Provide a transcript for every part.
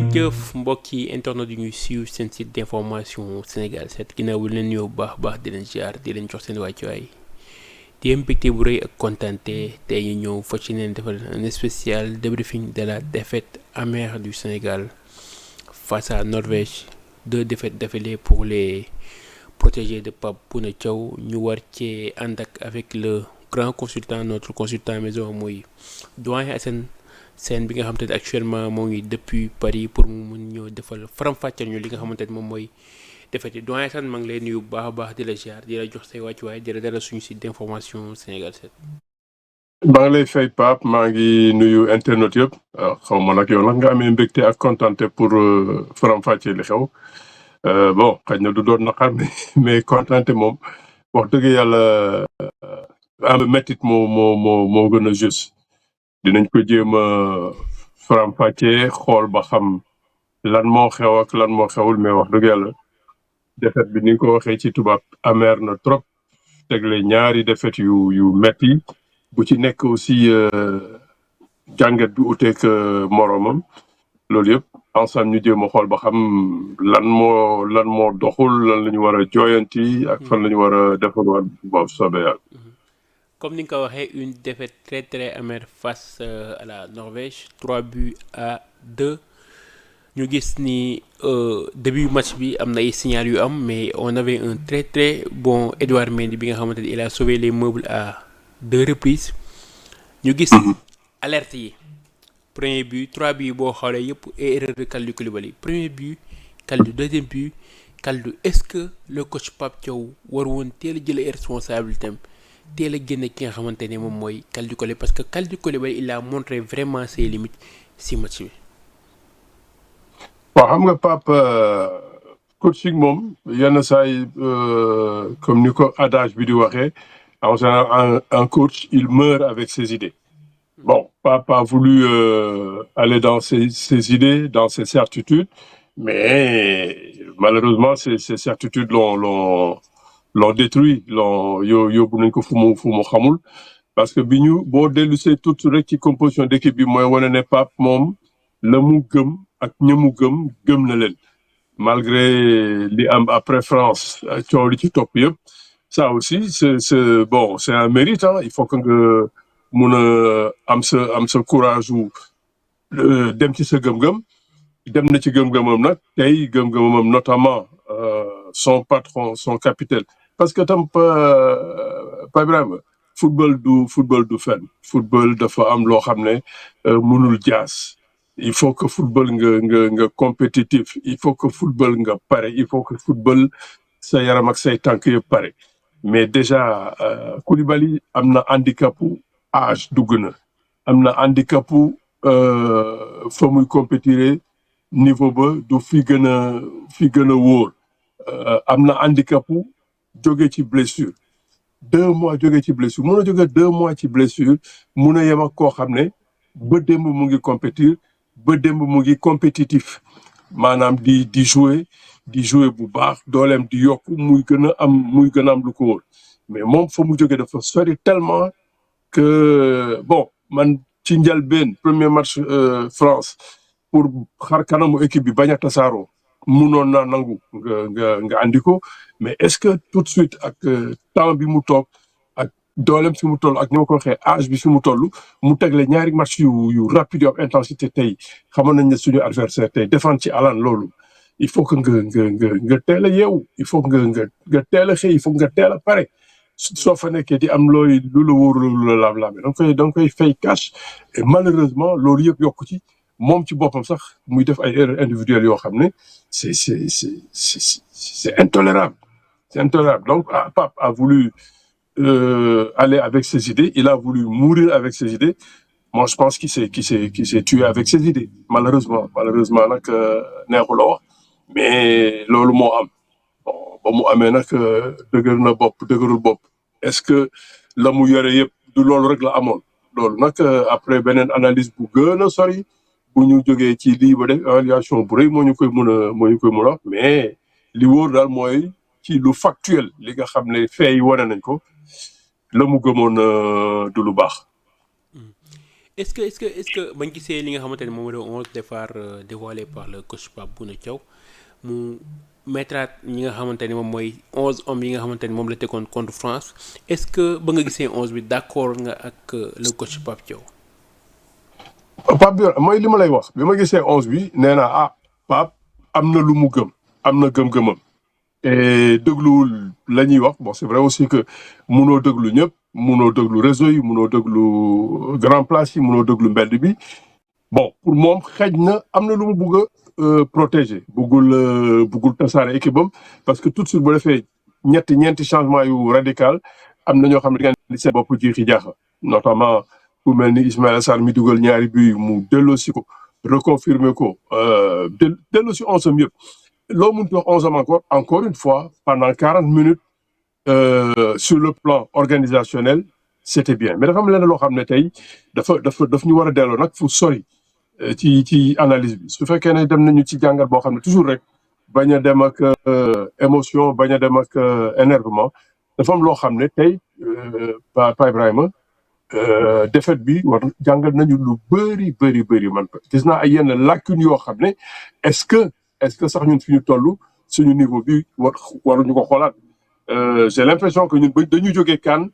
ngeen jëf mbokki internet yu ñuy suivre seen site d'information Sénégal 7 ginnaaw bi leen nuyoo bu baax di leen ziar di leen jox seen wàccuwaay di am mbégte bu rëy ak kontaante tey ñu ñëw fa ci leen defal un spécial débriefing de la défaite amère du Sénégal face à Norvège. 2 défaites d'affilée pour les protégés de Pape Bouna Thiaw ñu war cee ànd ak avec le grand consultant notre consultant maison muy doyen Assane Sène bi nga xamante ne actuellement moo ngi depuis Paris pour mu mun ñoo defal faram-fàcceel ñu li nga xamante ne moom mooy défaite yi doyen Assane maa ngi lay nuyu bu baax a baax di la ziar di la jox say wàccuwaay di la dalal suñu site d'information Sénégal 7. maa ngi lay fay Pape maa ngi nuyu internet yëpp xaw ma nag yow nag nga amee mbégte ak kontaante pour faram-fàccee li xew bon xëy na du doon naqar mais kontaante moom wax dëgg yàlla am méttit moo gën a juste dinañ ko jéem a faram-fàccee xool ba xam lan moo xew ak lan moo xewul mais wax dëgg yàlla défaite bi ni nga ko waxee ci tubaab amer na trop tegle ñaari défaite yu metti bu ci nekk aussi jàngat bi uteek moroomam loolu yëpp ensemble ñu jéem a xool ba xam lan moo doxul lan la ñu war a jooyanti ak fan la ñu war a defarwaat boobu soobee yàlla. Comme ni nga ko waxee une défaite très très amère face à la Norvège 3-2 ñu gis ni début match bi am na ay signal yu am mais on avait un très très bon Edouard Mendy bi nga xamante ni il a sauvé les meubles à 2 reprises ñu gis alerte yi premier but 3 buts boo xoolee yëpp erreur de Kalidou Koulibaly premier but Kalidou deuxième but Kalidou est-ce que le coach Pape Thiaw war woon teel a jël ay responsabilités am teel a génne ki nga xamante ne moom mooy Kalidou Koulibaly parce que Kalidou Koulibaly il a montré vraiment ses limites si match bi. waaw xam nga Pape coaching moom yenn saa yi comme ni ko adage bi di waxee en général un coach il meurt avec ses idées. Bon, Pape a voulu aller dans ses idées, dans ses certitudes, mais malheureusement ces certitudes l'ont détruit, yóbbu nañ ko fu mu xamul parce que bi ñu boo dellusee tout rek ci composition d'équipe bi mooy wane ne Pape moom la mu gëm ak ña mu gëm na leen malgré li am après France coow li ci topp yëpp ça aussi c'est bon c'est un mérite il faut que nga mun a am sa courage wu dem ci sa gëm-gëm dem na ci gëm-gëmam nag tey gëm-gëmam notamment son patron son capitaine parce que tam pa Ibrahima football du fenn football dafa am loo xam ne mënul jaas il faut que football nga compétitif il faut que football nga pare il faut que football sa yaram ak say tànk yëpp pare mais déjà Koulibaly am na handicapu âge dugg na am na handicapu fa muy compétir niveau ba du fi gën a wóor am na handicapu jóge ci blessure 2 mois jóge ci blessure mun a jóge 2 mois ci blessure mun a yem ak koo xam ne ba démb mu ngi compétir ba démb mu ngi compétitif maanaam di jouer bu baax dooleem di yokk muy gën a am lu ko wóor mais moom fa mu jóge dafa sori tellement que bon man ci njëlbéen premier match France pour xar kanamu équipe bi bañ a tasaaroo munoon naa nangu nga andi ko mais est-ce que tout de suite ak temps bi mu toog ak dooleem fi mu toll ak ni ma ko waxee âge bi fi mu toll mu tegle ñaari match yu rapide yu am intensité tey xamoon nañ ne suñu adversaire tey défendre ci alan loolu il faut que nga teel a yeewu il faut que nga teel a xëy il faut que nga teel a pare. soo fa nekkee di am lu la wóor lu la laam-laame da nga koy fay cash et malheureusement loolu yëpp yokku ci moom ci boppam sax muy def ay erreurs individuelles yoo xam ne c'est intolérable donc Pape a voulu aller avec ses idées il a voulu mourir avec ses idées moi je pense qu'il s'est tué avec ses idées malheureusement nag neexul a wax mais loolu moo am ba mu amee nag dëgërul bopp est-ce que la mu yore yëpp du loolu rek la amoon loolu nag après beneen analyse bu gën a sori bu ñu jógee ci lii ba def évaluation bu rëy moo ñu koy mën a wax mais li wóor daal mooy ci lu factuel li nga xam ne fait yi wane nañ ko la mu gëmoon du lu baax. est-ce que bañ gisee li nga xamante ne moom la 11 départ dévoilé par le coach Pape Bouna Thiaw mu mettraat ñi nga xamante ne moom mooy 11 hommes yi nga xamante ne moom la tegoon contre France est-ce que ba nga gisee 11 bi d'accord nga ak le coach Pape Thiaw. Pape bi mooy li ma lay wax bi ma gisee 11 bi nee naa ah Pape am na lu mu gëm am na gëm-gëmam et dégluwul la ñuy wax bon c'est vrai aussi que munoo déglu ñëpp munoo déglu réseau yi munoo déglu grand place yi munoo déglu mbedd bi bon pour moom xëj na am na lu mu bugg a protéger buggul tasaare équipe am parce que tout de suite bu defee ñeenti changement yu radical am na ñoo xam ne da ngeen di seen bopp jiixi jaaxa notamment ku mel ni Ismaïla Sarr mi dugal ñaari but mu delloosi ko reconfirmer ko delloosi 11 am yëpp loo mënti wax 11 am encore une fois pendant 40 minutes sur le plan organisationnel c'était bien mais dafa am leneen loo xam ne tey daf ñu war a delloo nag fu sori ci analyse bi su fekkee ne dem nañu ci jàngat boo xam ne toujours rek bañ a dem ak émotion bañ a dem ak énervement dafa am loo xam ne tey Pa Ibrahima défaite bi war jàngal nañu lu bëri man gis naa ay yenn lacunes yoo xam ne est-ce que sax ñun fi ñu toll suñu niveau bi waruñu ko xoolaat j'ai l'impression que ñun dañu jógee CAN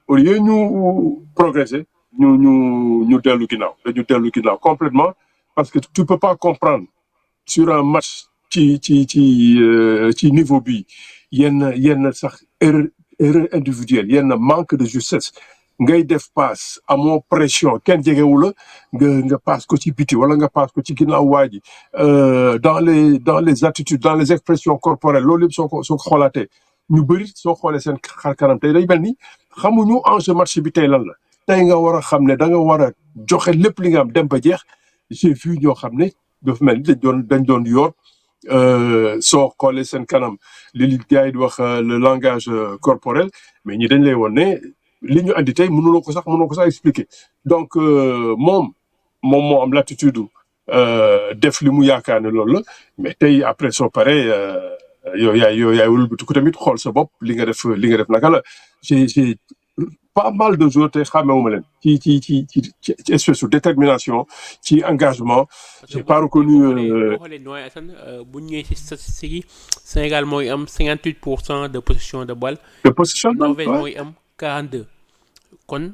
au lieu ñu progresser ñu dellu ginnaaw dañu dellu ginnaaw complètement parce que tu peux pas comprendre sur un match ci niveau bi yenn sax erreur individuelle yenn manque de justesse ngay def passe amoo pression kenn jegewu la nga passe ko ci biti wala nga passe ko ci ginnaaw waa ji dans les attitudes dans les expressions corporelles loolu yëpp soo ko xoolaatee ñu bëri soo xoolee seen xar kanam tey day mel ni xamuñu enjeu match bi tey lan la tey nga war a xam ne da nga war a joxe lépp li nga am dem ba jeex j'ai vu ñoo xam ne dafa mel ni dañ doon yor soo xoolee seen kanam li gars yi di wax le langage corporel mais ñi dañ lay woon ne li ñu andi tey mënuloo ko sax expliquer donc moom moo am l'attitude def li mu yaakaar ne loolu la mais tey après soo paree yow yaay wëlbati ko tamit xool sa bopp li nga def naka la j'ai pas mal de joueurs te xàmmewuma leen ci espèce de détermination ci engagement j'ai pas reconnu boo xoolee Noël Assane bu ñu ñëwee ci statistiques yi Sénégal mooy am 58% de possession de balle. Norvège mooy am 42 kon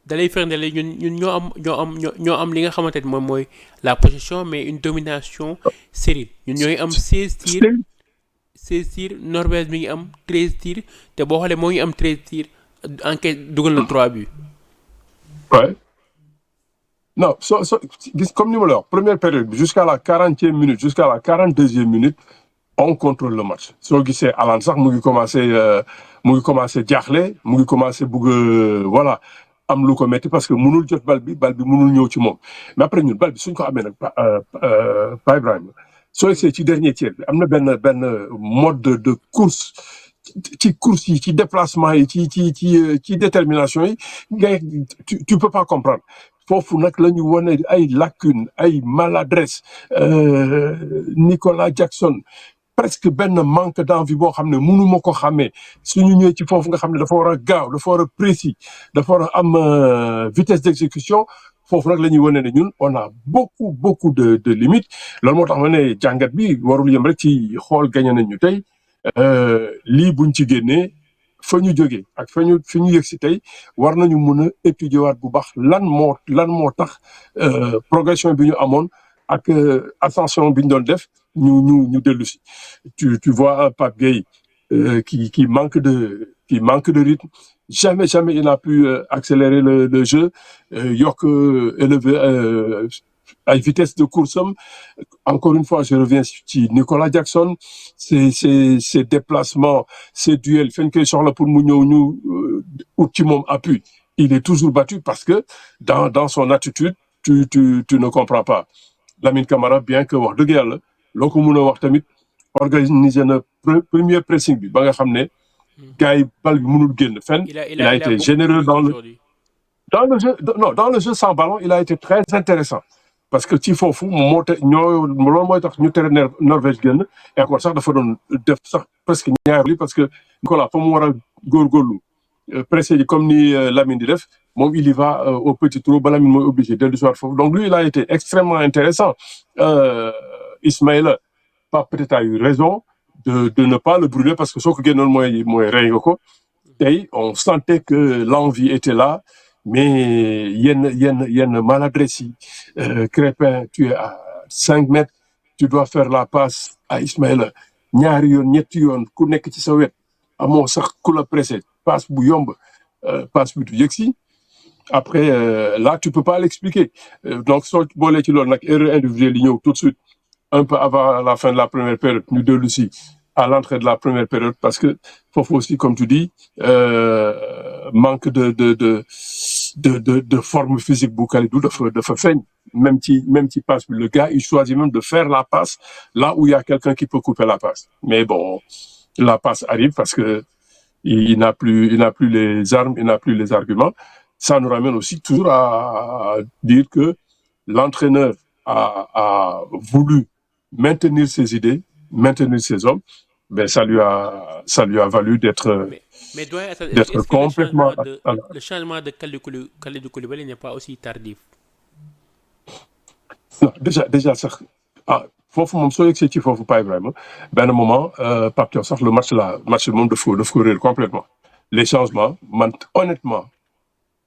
dalay firndeel ñun ñoo am li nga xamante ne moom mooy la possession mais une domination stérile ñun ñooy am 16 tirs Norvège mi ngi am 13 tirs te boo xoolee moo ngi am 13 tirs enquête dugal na 3 buts. Ouais. Non gis comme ni ma la wax première période bi jusqu'à la 40e minute jusqu'à la 42e minute on contrôle le match soo gisee Haaland sax mu ngi commencé jaaxle mu ngi commencé bëgg voilà am lu ko metti parce que mënul jot bal bi mënul ñëw ci moom mais après ñun bal bi suñ ko amee nag Pa Ibrahima soo gisee ci dernier tiers bi am na benn mode de course ci course yi ci déplacement yi ci détermination yi ngay tu peux pas comprendre foofu nag la ñu wane ay lacunes ay maladresse Nicolas Jackson presque benn manque d'envie boo xam ne mënuma ko xàmmee suñu ñëwee ci foofu nga xam ne dafa war a gaaw dafa war a précis dafa war a am vitesse d'exécution foofu nag la ñuy wane ne ñun on a beaucoup de limites loolu moo tax ma ne jàngat bi warul yem rek ci xool gagné nañ ñu tey lii buñ ci génnee fa ñu jógee ak fi ñu yëg si tey war nañu mën a étudier waat bu baax lan moo tax progression bi ñu amoon ak ascension bi ñu doon def ñu dellu si tu vois un Pape Gueye qui manque de rythme jamais il n'a pu accélérer le jeu yokk élever ay vitesse de course am encore une fois je reviens ci Nicolas Jackson ces déplacements ces duels fi ñu koy soxla pour mu ñëw ñu ut ci moom appui il est toujours battu parce que dans son attitude tu ne comprends pas Lamine Camara bien que wax dëgg yàlla loo ko mën a wax tamit organiser na premier pressing bi ba nga xam ne gars yi bal bi mënul génn fenn il a été généreux dans le jeu sans ballon il a été très intéressant parce que ci foofu loolu mooy tax ñu tere Norvège génn et encore sax dafa doon def sax presque ñaari parce que Nicolas fa mu war a góorgóorlu pressé ji comme ni Lamine di def moom il y va au petit trot ba Lamine mooy obligé dellu si waat foofu donc lui il a été extrêmement intéressant Ismaïla Pape peut-être a eu raison de ne pas le brûler parce que soo ko génnoon mooy rey nga ko tey on sentait que l'envie était là mais yenn maladresse yi Crépin tu es à 5 mètres tu dois faire la passe à Ismaïla ñaari yoon ñetti yoon ku nekk ci sa wet amoo sax ku la pressé passe bu yomb passe bi du yegsi après là tu peux pas l'expliquer donc soo boolee ci loolu nag erreur individuelle yi ñëw tout de suite un peu avant la fin de la première période ñu dellu si à l'entrée de la première période parce que foofu aussi comme tu dis manque de forme physique bu Kalidou dafa feeñ même ci passe bi le gars il choisit même de faire la passe là où il y a quelqu'un qui peut couper la passe mais bon la passe arrive parce que il n'a plus les armes, il n'a plus les arguments. Ça nous ramène aussi toujours à dire que l'entraîneur a voulu maintenir ses idées, maintenir ses hommes, ben ça lui a valu d'être Mais doyen Assane, d'être est-ce que complètement le changement de Kalidou Koulibaly n'est pas aussi tardif? non, déjà sax foofu moom soo yegsee ci foofu pas vraiment benn moment Pape Thiaw sax le match bi moom daf ko réer complètement les changements man honnêtement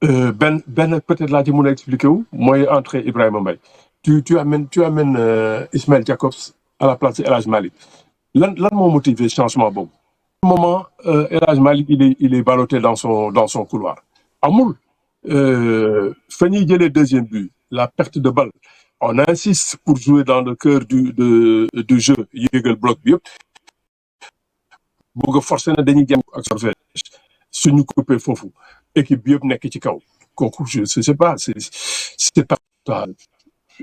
benn peut-être laa ci mën a expliquer wu mooy entrée Ibrahima Mbaye tu amènes Ismaël Jacobs à la place de El Hadj Malick lan moo motivé changement boobu moment El Hadj Malick il est ballotté dans son couloir amul fa ñuy jëlee deuxième but la perte de balle on insiste pour jouer dans le cœur du jeu yéegal bloc bi yëpp bëgg a forcer na dañuy jëm ak Norvège suñu coupé foofu équipe bi yëpp nekk ci kaw kooku je sais pas c'est pas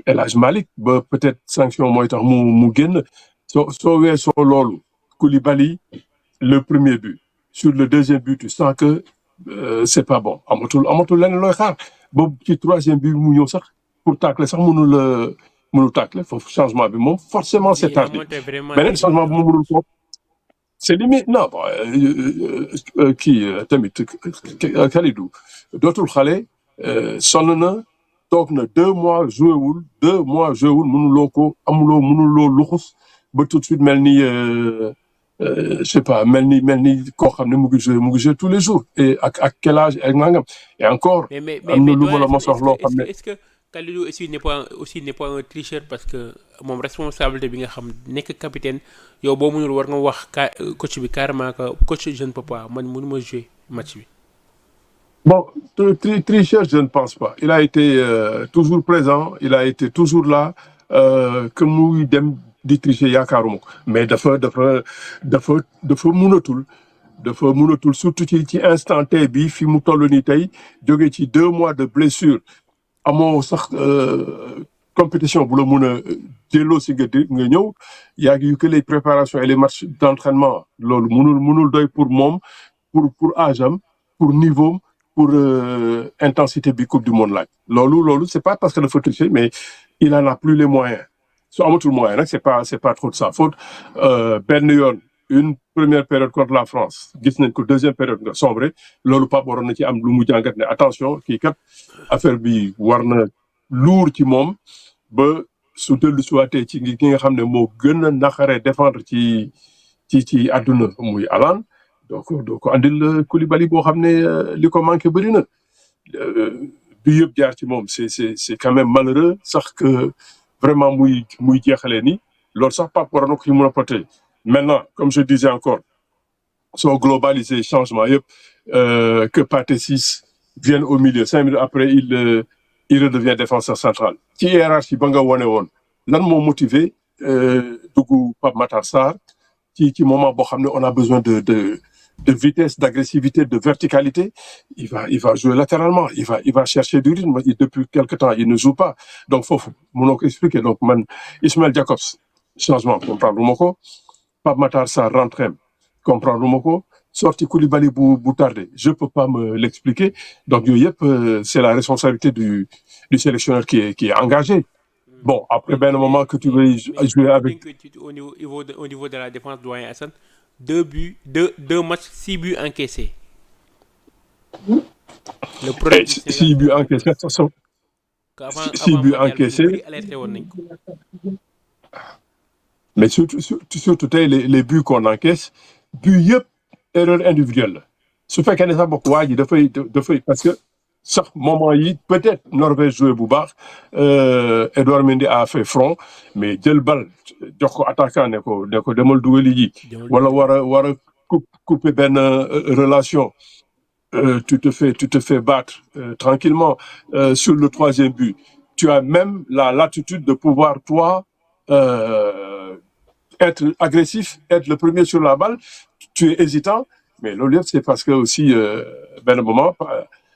El Hadj Malick ba peut-être sanction mooy tax mu génn soo weesoo loolu Koulibaly le premier but sur le deuxième but tu sens que c'est pas bon amatul leneen looy xaar ba ci troisième but mu ñëw sax pour tacler sax mënul tacler foofu changement bi moom forcément c'est tardé beneen changement bi mu mënul ko c'est limite non bon kii tamit Kalidou dootul xale sonn na toog na 2 mois joué wul mënuloo luxus ba tout de suite mel ni je sais pas mel ni koo xam ne mu ngi joué tous les jours et ak quel âge ak nangam et encore am na lu ma la mos wax loo xam ne est-ce que Kalidou aussi n'est pas un tricheur parce que moom responsabilité bi nga xam nekk capitaine yow boo mënul war nga wax coach bi carrément que coach je ne peux pas man mënuma jouer match bi. Bon, tricheur, je ne pense pas. Il a été toujours présent, il a été toujours là, que muy dem di tricher yaakaaruma ko mais dafa mënatul surtout ci instant T bi fi mu toll nii tey jóge ci 2 mois de blessure amoo sax compétition bu la mën a delloo si nga ñëw yaa ngi yu que les préparations et les matchs d'entraînement loolu mënul doy pour moom pour âge am pour niveau am pour intensité bi coupe du monde laaj loolu c'est pas parce que dafa tricher mais il en a plus les moyens su amatul moyen nag c'est pas trop de sa faute benn yoon une première période contre la France gis nañ ko deuxième période nga sombré loolu Pape waroon na ci am lu mu jàngat ne attention kii kat affaire bi war na lourd ci moom ba su dellu siwaatee ci ki nga xam ne moo gën a naqaree défendre ci àdduna muy Haaland doo ko andil Koulibaly boo xam ne li ko manqué bëri na bi yëpp jaar ci moom c'est quand même malheureux sax que vraiment muy jeexalee ni loolu sax Pape waroon na ko ci mën a protéger maintenant comme je disais encore soo globaliser changement yëpp que Pathé Ciss vienne au milieu 5 minutes après il redevient défenseur central ci hiérarchie ba nga wone woon lan moo motivé dugg Pape Matar Sarr ci moment boo xam ne on a besoin de vitesse, d'agressivité, de verticalité, il va jouer latéralement, il va chercher du rythme. Depuis quelque temps, il ne joue pas. Donc, faut expliquer. Donc, Ismaël Jacobs, changement, comprendre Moko. Pape Matar Sarr, rentrée, comprendre Moko. Sorti Koulibaly bu tardé. Je peux pas me l'expliquer. Donc, c'est la responsabilité du sélectionneur qui est engagé. Bon, après, ben, un moment que tu veux jouer avec. Au niveau de la défense, doyen Hassan, 2 buts, 2 matchs, 6 buts encaissés. le problème Et du Sénégal si foofu but la nekk encaissé, que avant si avant but mondial bi ñu encaissé, bëri alerté woon nañ ko. mais surtout tey les buts qu'on encaisse but yëpp erreur individuelle la su fekkee ne sax bokk waa ji dafay parce que sax moment yi peut-être Norvège joué bu baax Edouard Mendy a fait front mais jël bal jox ko attaquant ne ko demal dugali ji wala war a couper benn relation. Tu te fais battre tranquillement sur le troisième but. Tu as même la latitude de pouvoir, toi, être agressif, être le premier sur la balle. Tu es hésitant, mais l'olive, c'est parce que aussi, ben le moment,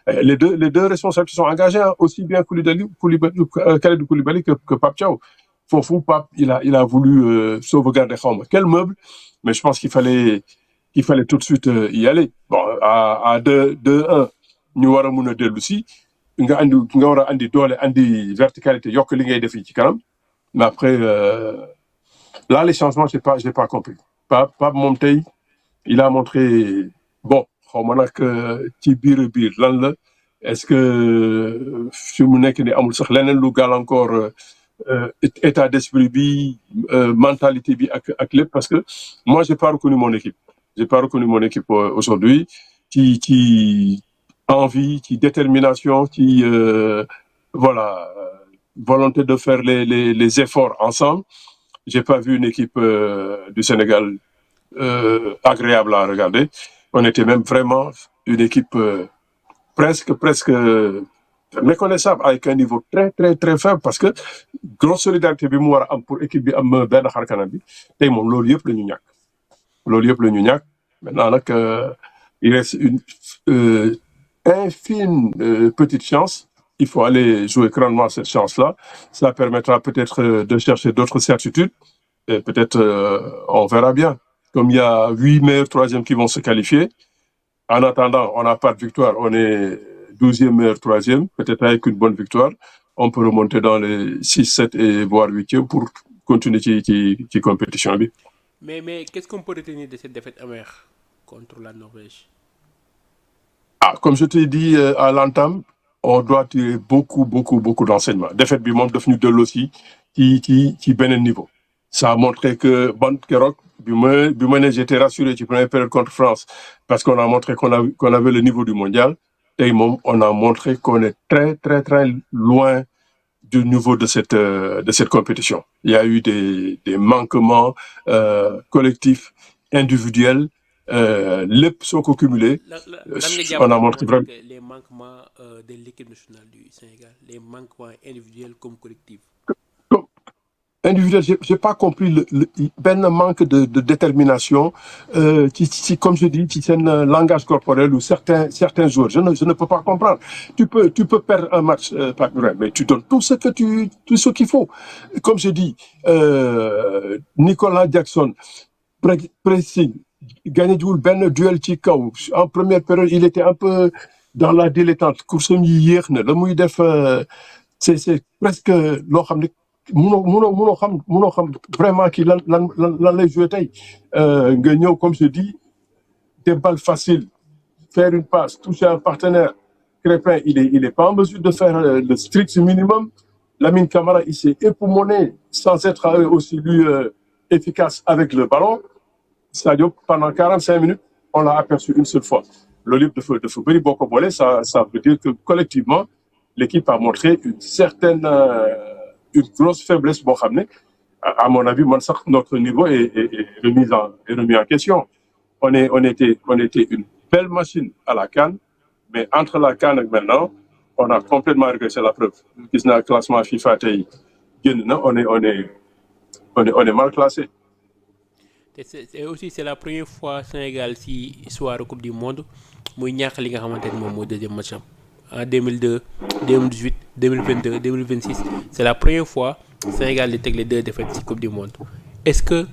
les deux responsables qui sont engagés, hein, aussi bien Khalidou Koulibaly que Pape Thiaw. Fofou, Pape, il a voulu sauvegarder quel meuble, mais je pense qu'il fallait tout de suite y aller. Bon, à 2-1, ñu war a mun a dellu si nga war a andi doole andi verticalité yokk li ngay def ci kanam mais après là les changements j'ai pas compris. Pape moom tey il a montré bon xaw ma nag ci biir lan la est-ce que fi mu nekk ni amul sax leneen lu gàllankoor état d'esprit bi mentalité bi ak lépp parce que moi j'ai pas reconnu mon équipe aujourd'hui ci envie ci détermination ci voilà volonté de faire les efforts ensemble. J'ai pas vu une équipe du Sénégal agréable à regarder. On était même vraiment une équipe presque méconnaissable avec un niveau très très très faible parce que grosse solidarité bi mu war a am pour équipe bi am benn xarkanam bi tey moom loolu yëpp la ñu ñàkk maintenant nag il reste une infime petite chance. Il faut aller jouer grandement cette chance-là. Ça permettra peut-être de chercher d'autres certitudes et peut-être on verra bien. Comme il y a 8 meilleurs troisièmes qui vont se qualifier, en attendant, on n'a pas de victoire, on est 12e meilleur troisième, peut-être avec une bonne victoire, on peut remonter dans les 6, 7 et voire 8e pour continuer ci compétition bi. Mais qu'est-ce qu'on peut retenir de cette défaite amère contre la Norvège? Comme je t'ai dit à l'entame, on doit tirer beaucoup d'enseignements. Défaite bi moom daf ñu delloo si ci beneen niveau. Ça a montré que ban keroog bi ma ne j'étais rassuré ci première période contre France parce qu'on a montré qu'on avait le niveau du mondial. Tey moom on a montré qu'on est très très très loin du niveau de cette compétition. Il y a eu des manquements collectifs, individuels. Lépp soo ko cumulé on a montré vraiment les manquements de l'équipe nationale du Sénégal, les manquements individuels comme collectifs. Individuel, j'ai pas compris benn manque de détermination ci comme je dis ci seen langage corporel ou certains joueurs je ne peux pas comprendre. Tu peux perdre un match Pape Ibrahima mais tu donnes tout ce qu'il faut. Comme je dis Nicolas Jackson pressing gagné jiwul benn duel ci kaw en première période il était un peu dans la dilettante course yi yéex na la muy def c'est presque loo xam ne mënoo xam vraiment kii lan lay joué tey nga ñëw comme je dis des balles faciles faire une passe toucher un partenaire Crépin il est pas en mesure de faire le strict minimum. Lamine Camara il s'est époumoné sans être aussi lui efficace avec le ballon. Sadio pendant 45 minutes on l'a aperçu une seule fois. Loolu yëpp dafa bëri boo ko boole ça veut dire que collectivement l'équipe a montré une grosse faiblesse boo xam ne à mon avis man sax notre niveau est remis en question. On était une belle machine à la CAN mais entre la CAN ak maintenant on a complètement régressé. La preuve gis naa classement FIFA tey génn na on est mal classé. C'est la première fois Sénégal si histoire Coupe du Monde muy ñàkk li nga xamante ni moom mooy deuxième match am en 2002 2018 2022 2026 c'est la première fois Sénégal di teg les 2 défaites ci Coupe du Monde. Est-ce que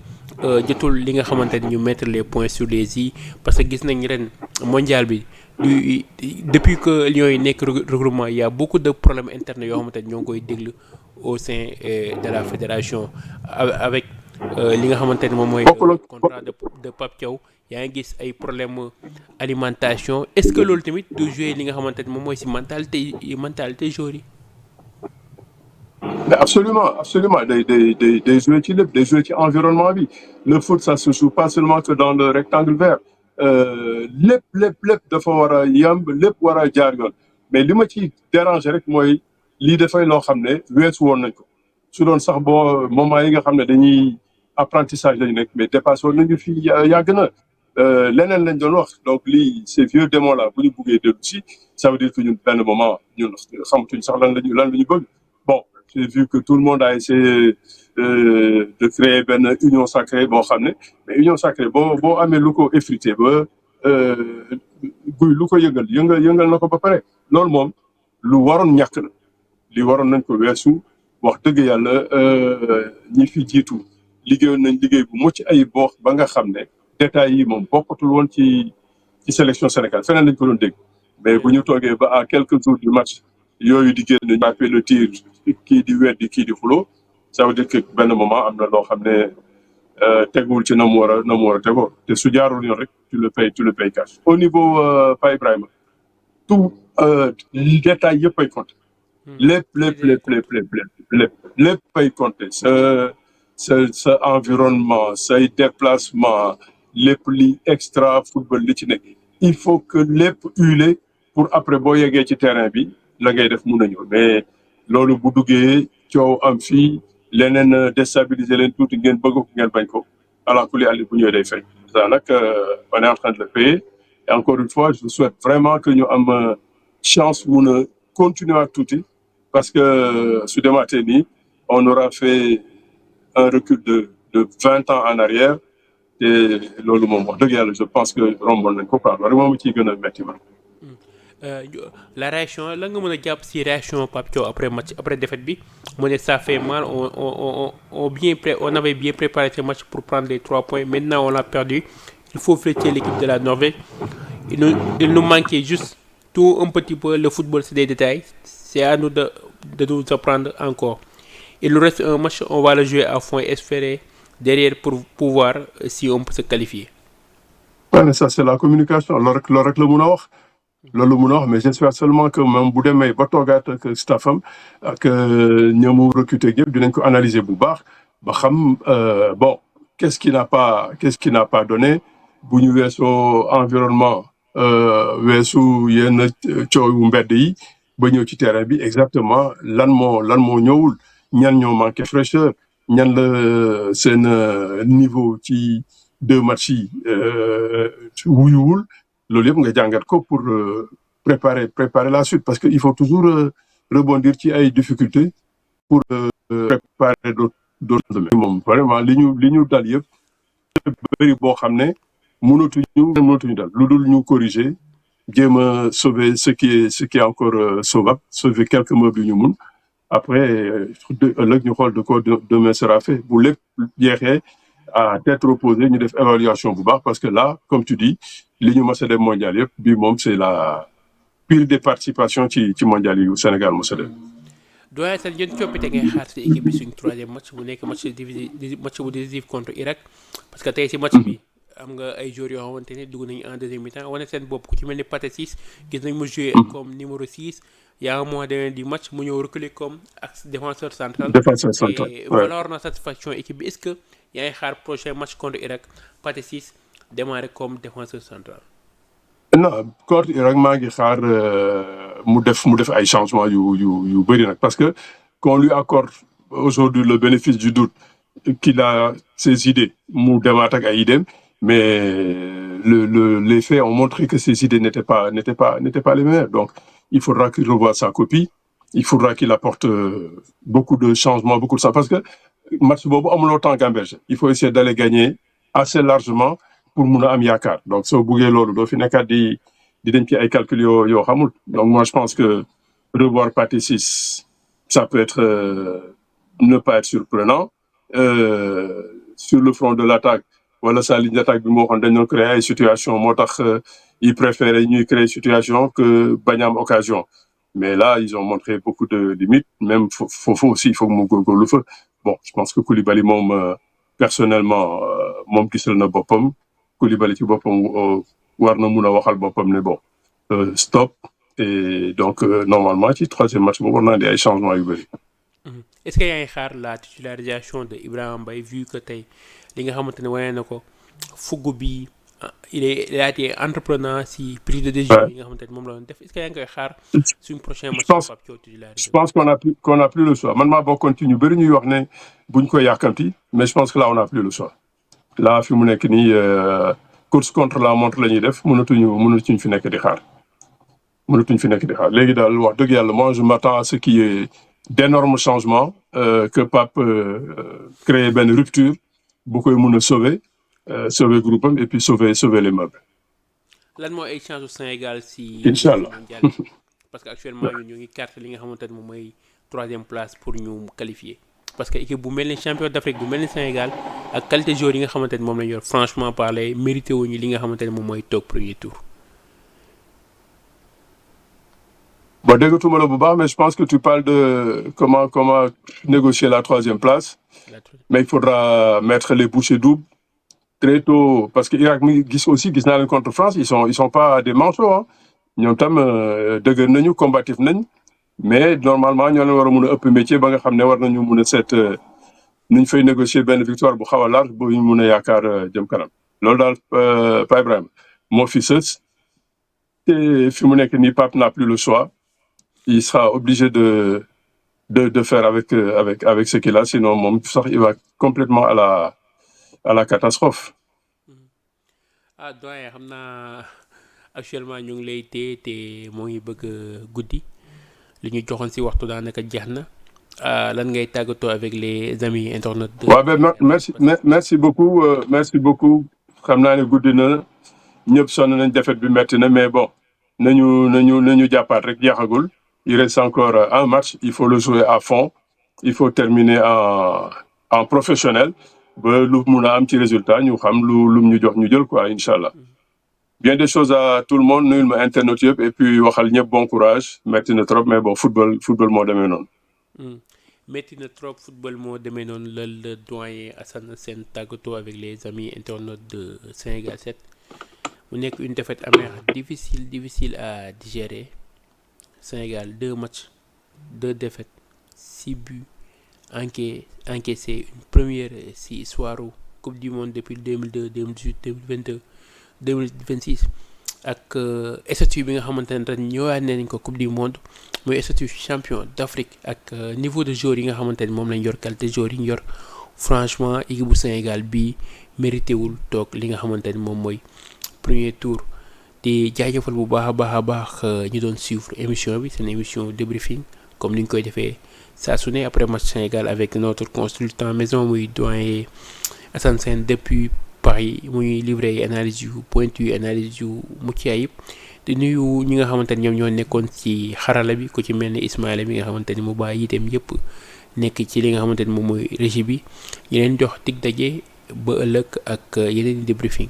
jotul li nga xamante ni ñu mettre les points sur les i parce que gis nañ ren mondial bi depuis que Lions yi nekk regroupement il y a beaucoup de problèmes internes yoo xamante ni ñoo ngi koy déglu au sein de la fédération avec li nga xamante ni moom mooy contrat de Pape Thiaw yaa ngi gis ay problème alimentation est-ce que loolu tamit du jouer li nga xamante ne moom mooy si mentalité joueur yi. Mais absolument, absolument. Des jouer ci lépp, des jouer ci environnement bi. Le foot, ça se joue pas seulement que dans le rectangle vert. Lépp dafa war a yemb, lépp war a jaar yoon. Mais li ma ci déranger rek mooy lii dafay loo xam ne weesu woon nañ ko. Su doon sax boo moment yi nga xam ne dañuy apprentissage lañu nekk mais dépassé woon nañu fi yàgg na. Leneen lañ doon wax donc lii ces vieux démons là bu ñu buggee dellu si ça veut dire que ñun benn moment ñun xamatuñ sax lan lañu bëgg. Bon, j'ai vu que tout le monde a essayé de créer benn union sacrée boo xam ne mais union sacrée boo amee lu ko effrité ba guy lu ko yëngal na ko ba pare loolu moom lu waroon ñàkk la li waroon nañ ko weesu wax dëgg yàlla ñi fi jiitu liggéeyoon nañ liggéey bu mucc ayib boo ba nga xam ne détails yi moom bokkatul woon ci sélection Sénégal feneen lañ ko doon dégg mais bu ñu toogee ba à quelques jours du match yooyu di génn ñu appelé le tir kii di weddi kii di xulo ça veut dire que benn moment am na loo xam ne teguwul ci na mu war a tegoo te su jaarul yoon rek tu le payes cash. Au niveau Pa Ibrahima tout détail yëpp ay compter lépp ay compter sa environnement say déplacement lépp li extra football li ci nekk il faut que lépp huilé pour après boo yeggee ci terrain bi la ngay def mun a ñëw mais loolu bu duggee coow am fii leneen déstabiliser leen tuuti ngeen bëgg ko ngeen bañ ko ala kulli àlli bu ñëwee day fay ça nag on est en train de le payer et encore une fois je souhaite vraiment que ñu am chance mun a continuer ak tuuti parce que su demaatee nii on aura fait un recul de 20 ans en arrière te loolu moom wax dëgg yàlla je pense que romboon nañ ko quoi loolu moom ciy gën a métti man. La réaction la nga mën a jàpp si réaction Pape Thiaw après défaite bi mu ne ça fait mal on avait bien préparé ce match pour prendre les 3 points maintenant on l'a perdu il faut féliciter l'équipe de la Norvège il nous manquait juste tout un petit peu le football c'est des détails c'est à nous de nous apprendre encore il nous reste un match on va le jouer à fond et espérer derrière pour pouvoir si on peut se qualifier. Ouais, mais ça c'est la communication loolu rek la mun a wax. loolu mun a wax mais j'espère seulement que même bu demee ba toogaat ak staffam ak ñoomu recruter yëpp dinañ ko analyser bu baax ba xam bon qu'est-ce qui n'a pas donné bu ñu weesoo environnement weesu yenn coowu mbedd yi ba ñëw ci terrain bi exactement lan moo ñëwul ñan ñoo manqué fraîcheur ñan la seen niveau ci 2 matchs yi wuyuwul loolu yëpp nga jàngat ko pour préparer la suite parce que il faut toujours rebondir ci ay difficultés pour préparer d'autres moom vraiment li ñu dal yëpp bëri boo xam ne mënatuñu dal lu dul ñu corriger jéem a sauver ce qui est encore sauvable sauver quelques meubles yu ñu mun après ëllëg ñu xool de quoi demain sera fait bu lépp jeexee à tête reposée ñu def évaluation bu baax parce que là comme tu dis li ñu mës a dem mondial yëpp bii moom c'est la pire des participations ci mondial yi Sénégal mës a dem. doyen Sène yéen coppite ngay xaar si équipe bi suñu 3e match bu nekk match bu décisif contre Irak parce que tey si match bi am nga ay joueurs yoo xamante ne dugg nañu en 2e mi-temps wane seen bopp ku ci mel ni Pathé Ciss gis nañ mu jouer comme numéro 6 y a un moment donné du match mu ñëw reculer comme axe défenseur central. et valoir na satisfaction équipe bi est-ce que yaa ngi xaar prochain match contre Irak Pathé Ciss démarrer comme défenseur central. non contre Irak maa ngi xaar mu def ay changements yu bëri nag parce que qu'on lui accorde aujourd'hui le bénéfice du doute qu'il a ses idées mu demaat ak ay idées mais les faits ont montré que ces idées n'étaient pas les meilleures donc il faudra qu'il revoie sa copie il faudra qu'il apporte beaucoup de changements beaucoup de ça parce que match boobu amuloo temps gamberger il faut essayer d'aller gagner assez largement pour mun a am yaakaar donc soo buggee loolu doo fi nekkaat di dem ci ay calculs yoo xamul donc moi je pense que revoir Pathé Ciss ça peut être ne pas être surprenant sur le front de l'attaque wala sa ligne d'attaque bi moo waxoon dañoo créer ay situation moo tax ils préféraient ñuy créer situation que bañ am occasion mais là ils ont montré beaucoup de limites même foofu aussi il faut que mu góorgóorlu fa bon je pense que Koulibaly moom personnellement moom gisal na boppam Koulibaly ci boppam war na mun a waxal boppam ne bon stop et donc normalement ci troisième match boobu war naa di ay changements yu bëri. est-ce que yaa ngi xaar la titularisation de Ibrahima Mbaye vu que tey li nga xamante ne wane na ko fugg bi il a été entreprenant si prise de décision yi nga xamante ne moom la doon def est-ce que yaa ngi koy xaar suñ prochain match Pape Thiaw titularisé. Je pense qu'on a plus le choix man maa bokkoon ci ñu bëri ñuy wax ne buñ ko yàkkamti mais je pense que là on a plus le choix là fi mu nekk nii course contre la montre la ñuy def mënatuñ fi nekk di xaar léegi daal wax dëgg yàlla moi je m'attends à ce qu'il y ait d'énormes changements que Pape créer benn rupture bu koy mun a sauver groupe am et puis sauver les meubles. lan moo ay chance au Sénégal si. Inch'Allah. parce que actuellement ñu ngi carte li nga xamante ne moom mooy troisième place pour ñu qualifier parce que équipe bu mel ni champion d'Afrique bu mel ni Sénégal ak qualité joueur yi nga xamante ne moom lañ yor franchement parler mérité wuñu li nga xamante ne moom mooy toog premier tour. Bon, déggatuma la bu baax mais je pense que tu parles de comment négocier la troisième place mais il faudra mettre les bouchées doubles très tôt parce que Irak mi gis naa leen contre France ils sont pas des manchots hein ñoom tam dëgër nañu combatif nañ mais normalement ñoo leen war a mun a ëpp métier ba nga xam ne war nañu mun a seet nuñ fay négocier benn victoire bu xaw a large ba ñu mun a yaakaar jëm kanam loolu daal Pa Ibrahima moo fi sës te fi mu nekk nii Pape n'a plus le choix il sera obligé de faire avec ce qu'il a sinon moom sax il va complètement à la catastrophe. doyen xam naa actuellement ñu ngi lay téye te moo ngi bëgg guddi li ñu joxoon ci waxtu daanaka jeex na lan ngay tàggatoo avec les amis internautes. waaw ben merci beaucoup xam naa ne guddi na ñëpp sonn nañ défaite bi metti na mais bon nañu jàppaat rek jeexagul. Il reste encore un match, il faut le jouer à fond, il faut terminer en professionnel ba lu mun a am ci résultat ñu xam lu ñu jox ñu jël quoi inchallah. Bien des choses à tout le monde nuyul ma internet yëpp et puis waxal ñëpp bon courage metti na trop mais bon football moo demee noonu. metti na trop football moo demee noonu le doyen Assane Sène tàggatoo avec les amis internautes de Sénégal 7 mu nekk une défaite amère difficile à digérer. Sénégal 2 matchs 2 défaites 6 buts encaissés une première si histoire Coupe du Monde depuis 2002 2018 2022 2026 ak statut bi nga xamante ne ren ñëwaat nañ ko Coupe du Monde mooy statut champion d'Afrique ak niveau de joueur yi nga xamante ne moom lañ yor qualité joueur yi ñu yor franchement équipe bu Sénégal bi mérité wul toog li nga xamante ne moom mooy premier tour. di jaajëfal bu baax a baax ñu doon suivre émission bi seen émission débriefing comme ni ñu koy defee saa su ne après match Sénégal avec notre consultant maison muy doyen Assane Sène depuis Paris muy livré analyse yu pointu analyse yu mucc ayib di nuyu ñi nga xamante ni ñoom ñoo nekkoon ci xarala bi ku ci mel ni Ismaïla mi nga xamante ni mu bàyyi itam yëpp nekk ci li nga xamante ni moom mooy régie bi ñu leen jox dig daje ba ëllëg ak yeneen débriefing.